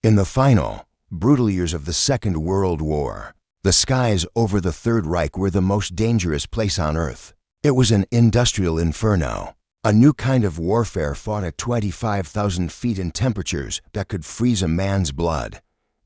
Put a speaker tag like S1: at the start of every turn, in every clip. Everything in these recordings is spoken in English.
S1: In the final, brutal years of the Second World War, the skies over the Third Reich were the most dangerous place on Earth. It was an industrial inferno, a new kind of warfare fought at 25,000 feet in temperatures that could freeze a man's blood.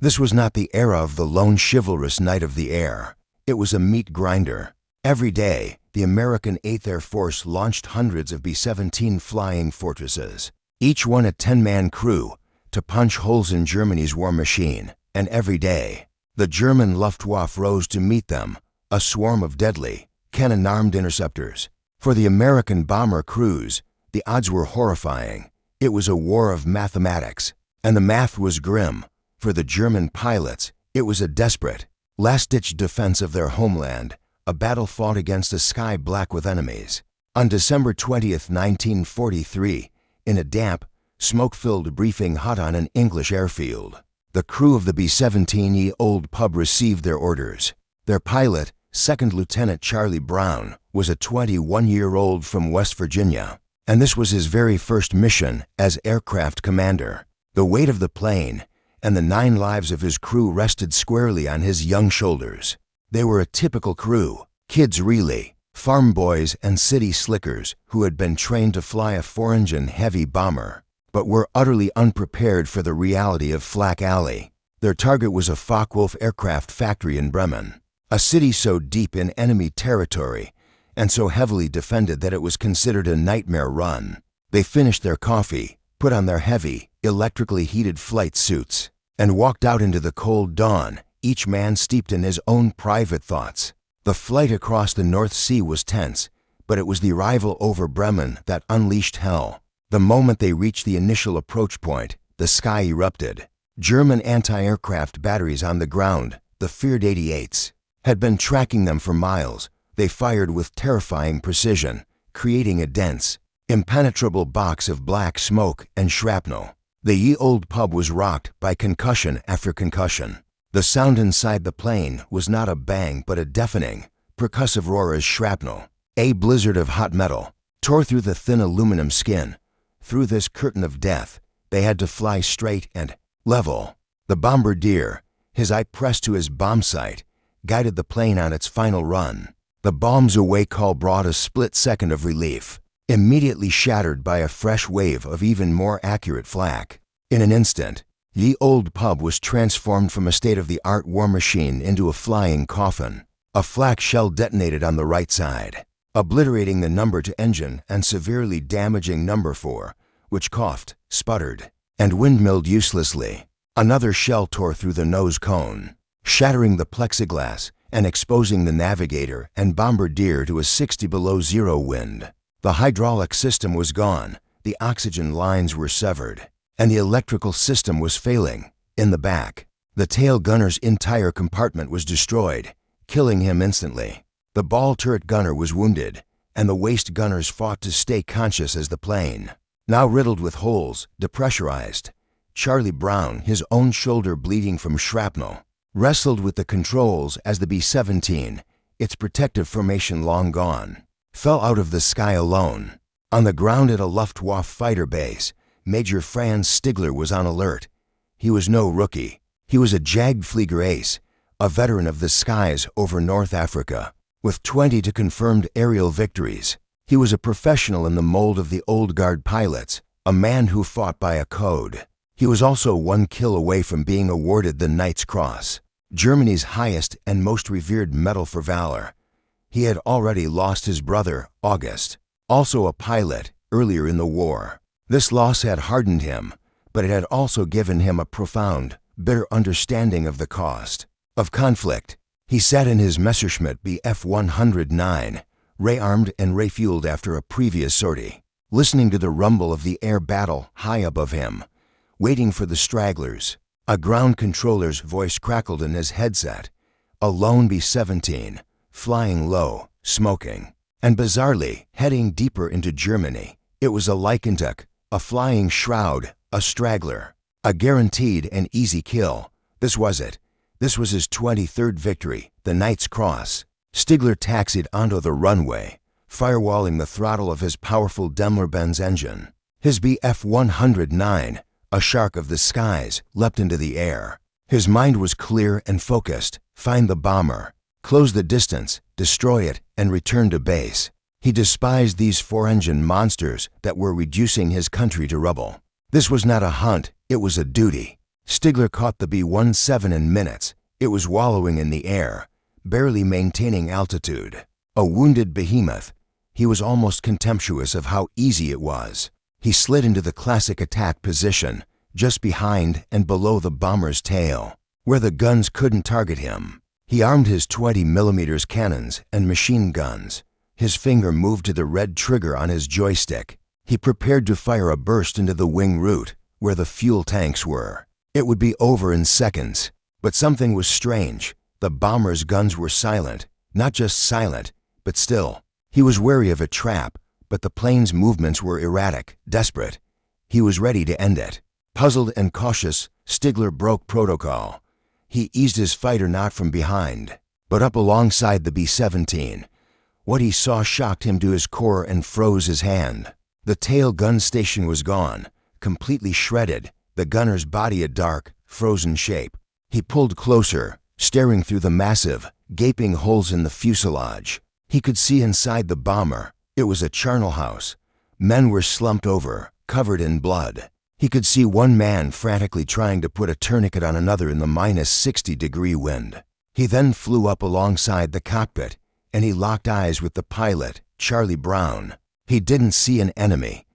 S1: This was not the era of the lone chivalrous knight of the air. It was a meat grinder. Every day, the American 8th Air Force launched hundreds of B-17 flying fortresses, each one a 10-man crew, to punch holes in Germany's war machine. And every day, the German Luftwaffe rose to meet them, a swarm of deadly, cannon-armed interceptors. For the American bomber crews, the odds were horrifying. It was a war of mathematics, and the math was grim. For the German pilots, it was a desperate, last-ditch defense of their homeland, a battle fought against a sky black with enemies. On December 20th, 1943, in a damp, smoke-filled briefing hut on an English airfield, the crew of the B-17 Old Pub received their orders. Their pilot, Second Lieutenant Charlie Brown, was a 21-year-old from West Virginia, and this was his very first mission as aircraft commander. The weight of the plane and the 9 lives of his crew rested squarely on his young shoulders. They were a typical crew, kids really, farm boys and city slickers who had been trained to fly a 4-engine heavy bomber, but were utterly unprepared for the reality of Flak Alley. Their target was a Focke-Wulf aircraft factory in Bremen, a city so deep in enemy territory and so heavily defended that it was considered a nightmare run. They finished their coffee, put on their heavy, electrically heated flight suits, and walked out into the cold dawn, each man steeped in his own private thoughts. The flight across the North Sea was tense, but it was the arrival over Bremen that unleashed hell. The moment they reached the initial approach point, the sky erupted. German anti-aircraft batteries on the ground, the feared 88s, had been tracking them for miles. They fired with terrifying precision, creating a dense, impenetrable box of black smoke and shrapnel. The Ye Old Pub was rocked by concussion after concussion. The sound inside the plane was not a bang but a deafening, percussive roar as shrapnel, a blizzard of hot metal, tore through the thin aluminum skin. Through this curtain of death, they had to fly straight and level. The bombardier, his eye pressed to his bomb sight, guided the plane on its final run. The bomb's away call brought a split second of relief, immediately shattered by a fresh wave of even more accurate flak. In an instant, Ye Old Pub was transformed from a state-of-the-art war machine into a flying coffin. A flak shell detonated on the right side, obliterating the number 2 engine and severely damaging number 4, which coughed, sputtered, and windmilled uselessly. Another shell tore through the nose cone, shattering the plexiglass and exposing the navigator and bombardier to a 60 below zero wind. The hydraulic system was gone, the oxygen lines were severed, and the electrical system was failing. In the back, the tail gunner's entire compartment was destroyed, killing him instantly. The ball turret gunner was wounded, and the waist gunners fought to stay conscious as the plane, now riddled with holes, depressurized. Charlie Brown, his own shoulder bleeding from shrapnel, wrestled with the controls as the B-17, its protective formation long gone, fell out of the sky alone. On the ground at a Luftwaffe fighter base, Major Franz Stigler was on alert. He was no rookie. He was a Jagdflieger ace, a veteran of the skies over North Africa, with 22 confirmed aerial victories. He was a professional in the mold of the old guard pilots, a man who fought by a code. He was also 1 kill away from being awarded the Knight's Cross, Germany's highest and most revered medal for valor. He had already lost his brother, August, also a pilot, earlier in the war. This loss had hardened him, but it had also given him a profound, bitter understanding of the cost of conflict. He sat in his Messerschmitt Bf 109, ray-armed and ray-fueled after a previous sortie, listening to the rumble of the air battle high above him, waiting for the stragglers. A ground controller's voice crackled in his headset. A lone B-17, flying low, smoking, and bizarrely heading deeper into Germany. It was a Leichentuck, a flying shroud, a straggler, a guaranteed and easy kill. This was it. This was his 23rd victory, the Knight's Cross. Stigler taxied onto the runway, firewalling the throttle of his powerful Daimler-Benz engine. His Bf 109, A shark of the skies leapt into the air. His mind was clear and focused. Find the bomber, close the distance, destroy it, and return to base. He despised these four-engine monsters that were reducing his country to rubble. This was not a hunt, it was a duty. Stigler caught the B-17 in minutes. It was wallowing in the air, barely maintaining altitude. A wounded behemoth, he was almost contemptuous of how easy it was. He slid into the classic attack position, just behind and below the bomber's tail, where the guns couldn't target him. He armed his 20mm cannons and machine guns. His finger moved to the red trigger on his joystick. He prepared to fire a burst into the wing root, where the fuel tanks were. It would be over in seconds. But something was strange. The bomber's guns were silent. Not just silent, but still. He was wary of a trap, but the plane's movements were erratic, desperate. He was ready to end it. Puzzled and cautious, Stigler broke protocol. He eased his fighter not from behind, but up alongside the B-17. What he saw shocked him to his core and froze his hand. The tail gun station was gone, completely shredded, the gunner's body a dark, frozen shape. He pulled closer, staring through the massive, gaping holes in the fuselage. He could see inside the bomber. It was a charnel house. Men were slumped over, covered in blood. He could see one man frantically trying to put a tourniquet on another in the -60-degree wind. He then flew up alongside the cockpit, and he locked eyes with the pilot, Charlie Brown. He didn't see an enemy.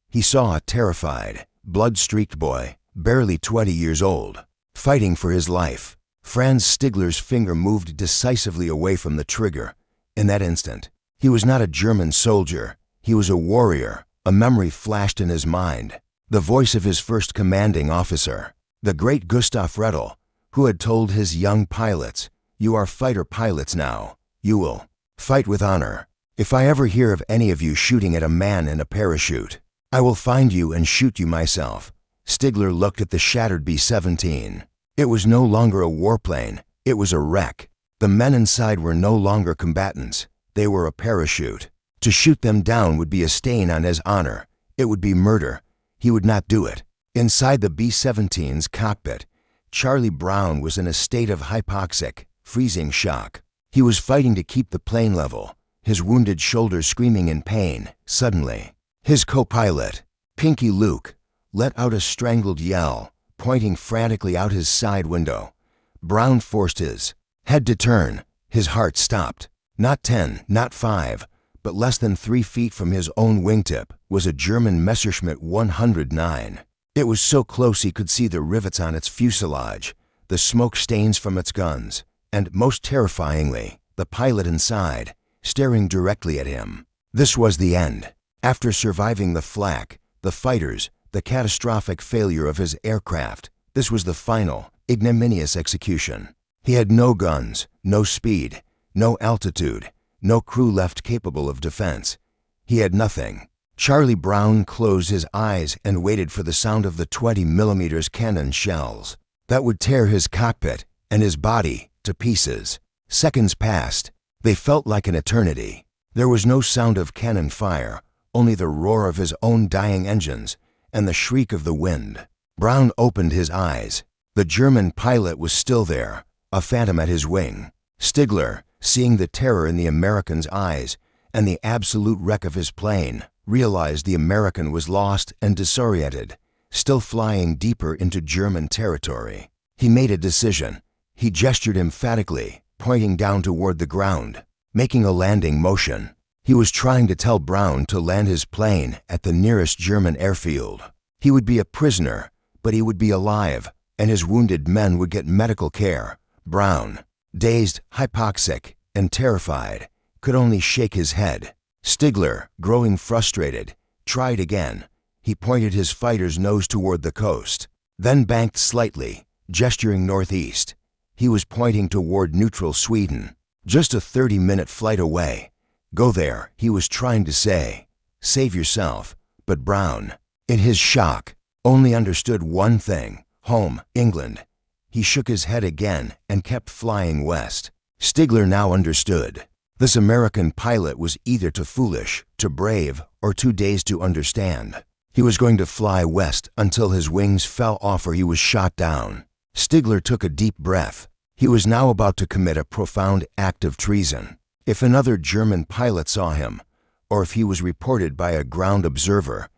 S1: He saw a terrified, blood-streaked boy, barely 20 years old, fighting for his life. Franz Stigler's finger moved decisively away from the trigger. In that instant, he was not a German soldier. He was a warrior. A memory flashed in his mind. The voice of his first commanding officer, the great Gustav Rettel, who had told his young pilots, "You are fighter pilots now. You will fight with honor. If I ever hear of any of you shooting at a man in a parachute, I will find you and shoot you myself." Stigler looked at the shattered B-17. It was no longer a warplane. It was a wreck. The men inside were no longer combatants. They were a parachute. To shoot them down would be a stain on his honor. It would be murder. He would not do it. Inside the B-17's cockpit, Charlie Brown was in a state of hypoxic, freezing shock. He was fighting to keep the plane level, his wounded shoulder screaming in pain. Suddenly, his co-pilot, Pinky Luke, let out a strangled yell, pointing frantically out his side window. Brown forced his head to turn. His heart stopped. Not 10, not 5, but less than 3 feet from his own wingtip was a German Messerschmitt 109. It was so close he could see the rivets on its fuselage, the smoke stains from its guns, and, most terrifyingly, the pilot inside, staring directly at him. This was the end. After surviving the flak, the fighters, the catastrophic failure of his aircraft, this was the final, ignominious execution. He had no guns, no speed, no altitude, no crew left capable of defense. He had nothing. Charlie Brown closed his eyes and waited for the sound of the 20mm cannon shells that would tear his cockpit and his body to pieces. Seconds passed. They felt like an eternity. There was no sound of cannon fire, only the roar of his own dying engines and the shriek of the wind. Brown opened his eyes. The German pilot was still there, a phantom at his wing. Stigler, seeing the terror in the American's eyes and the absolute wreck of his plane, realized the American was lost and disoriented, still flying deeper into German territory. He made a decision. He gestured emphatically, pointing down toward the ground, making a landing motion. He was trying to tell Brown to land his plane at the nearest German airfield. He would be a prisoner, but he would be alive, and his wounded men would get medical care. Brown, dazed, hypoxic, and terrified, could only shake his head. Stigler, growing frustrated, tried again. He pointed his fighter's nose toward the coast, then banked slightly, gesturing northeast. He was pointing toward neutral Sweden, just a 30-minute flight away. "Go there," he was trying to say. "Save yourself." But Brown, in his shock, only understood one thing: home, England. He shook his head again and kept flying west. Stigler now understood. This American pilot was either too foolish, too brave, or too dazed to understand. He was going to fly west until his wings fell off or he was shot down. Stigler took a deep breath. He was now about to commit a profound act of treason. If another German pilot saw him, or if he was reported by a ground observer,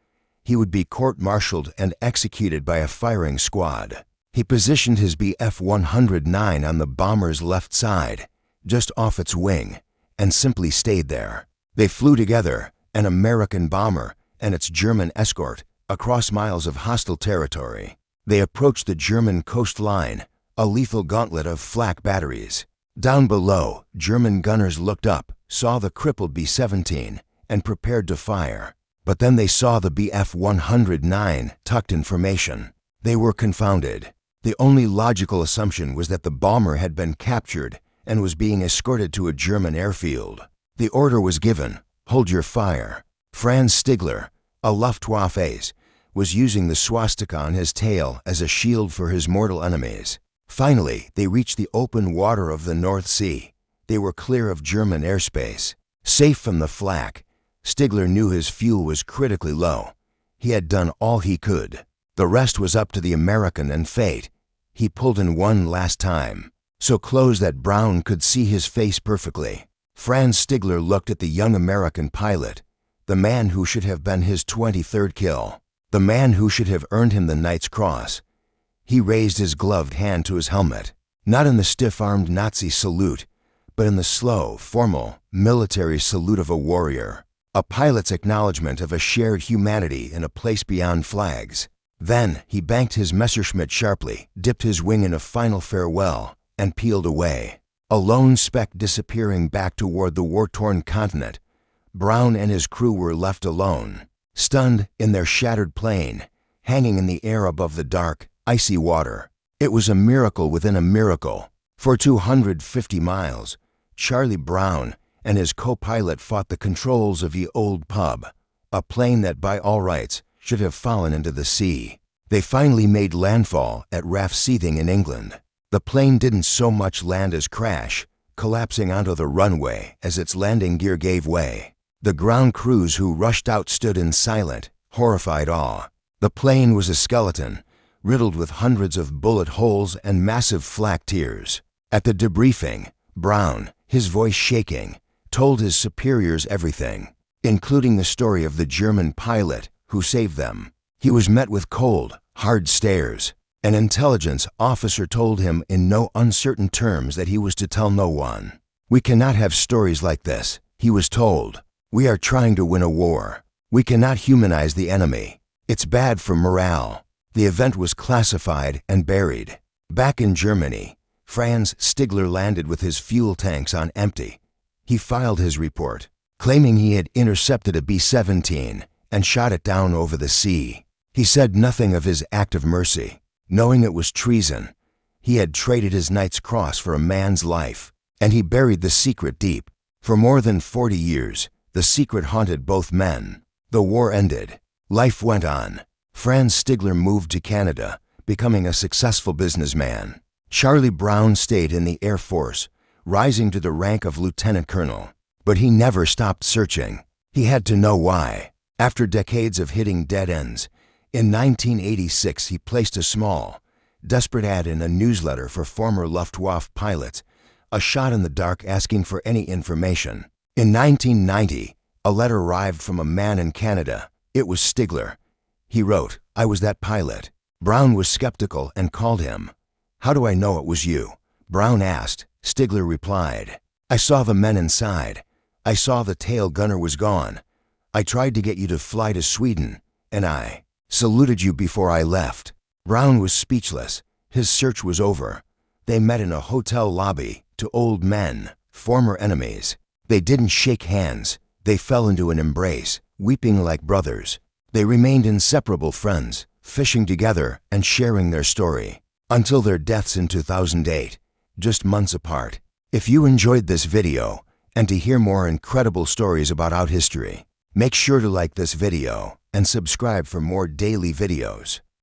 S1: he would be court-martialed and executed by a firing squad. He positioned his Bf-109 on the bomber's left side, just off its wing, and simply stayed there. They flew together, an American bomber and its German escort, across miles of hostile territory. They approached the German coastline, a lethal gauntlet of flak batteries. Down below, German gunners looked up, saw the crippled B-17, and prepared to fire. But then they saw the Bf-109 tucked in formation. They were confounded. The only logical assumption was that the bomber had been captured and was being escorted to a German airfield. The order was given, hold your fire. Franz Stigler, a Luftwaffe ace, was using the swastika on his tail as a shield for his mortal enemies. Finally, they reached the open water of the North Sea. They were clear of German airspace. Safe from the flak, Stigler knew his fuel was critically low. He had done all he could. The rest was up to the American and fate. He pulled in one last time, so close that Brown could see his face perfectly. Franz Stigler looked at the young American pilot, the man who should have been his 23rd kill, the man who should have earned him the Knight's Cross. He raised his gloved hand to his helmet, not in the stiff-armed Nazi salute, but in the slow, formal, military salute of a warrior, a pilot's acknowledgement of a shared humanity in a place beyond flags. Then he banked his Messerschmitt sharply, dipped his wing in a final farewell, and peeled away. A lone speck disappearing back toward the war-torn continent, Brown and his crew were left alone, stunned in their shattered plane, hanging in the air above the dark, icy water. It was a miracle within a miracle. For 250 miles, Charlie Brown and his co-pilot fought the controls of the old pub, a plane that by all rights should have fallen into the sea. They finally made landfall at Rathseething in England. The plane didn't so much land as crash, collapsing onto the runway as its landing gear gave way. The ground crews who rushed out stood in silent, horrified awe. The plane was a skeleton, riddled with hundreds of bullet holes and massive flak tears. At the debriefing, Brown, his voice shaking, told his superiors everything, including the story of the German pilot who saved them. He was met with cold, hard stares. An intelligence officer told him in no uncertain terms that he was to tell no one. "We cannot have stories like this," he was told. "We are trying to win a war. We cannot humanize the enemy. It's bad for morale." The event was classified and buried. Back in Germany, Franz Stigler landed with his fuel tanks on empty. He filed his report, claiming he had intercepted a B-17 and shot it down over the sea. He said nothing of his act of mercy, knowing it was treason. He had traded his Knight's Cross for a man's life, and he buried the secret deep. For more than 40 years, the secret haunted both men. The war ended. Life went on. Franz Stigler moved to Canada, becoming a successful businessman. Charlie Brown stayed in the Air Force, rising to the rank of lieutenant colonel. But he never stopped searching. He had to know why. After decades of hitting dead ends, in 1986 he placed a small, desperate ad in a newsletter for former Luftwaffe pilots, a shot in the dark asking for any information. In 1990, a letter arrived from a man in Canada. It was Stigler. He wrote, "I was that pilot." Brown was skeptical and called him. "How do I know it was you?" Brown asked. Stigler replied, "I saw the men inside. I saw the tail gunner was gone. I tried to get you to fly to Sweden, and I saluted you before I left." Brown was speechless. His search was over. They met in a hotel lobby, two old men, former enemies. They didn't shake hands. They fell into an embrace, weeping like brothers. They remained inseparable friends, fishing together and sharing their story, until their deaths in 2008, just months apart. If you enjoyed this video, and to hear more incredible stories about our history, make sure to like this video and subscribe for more daily videos.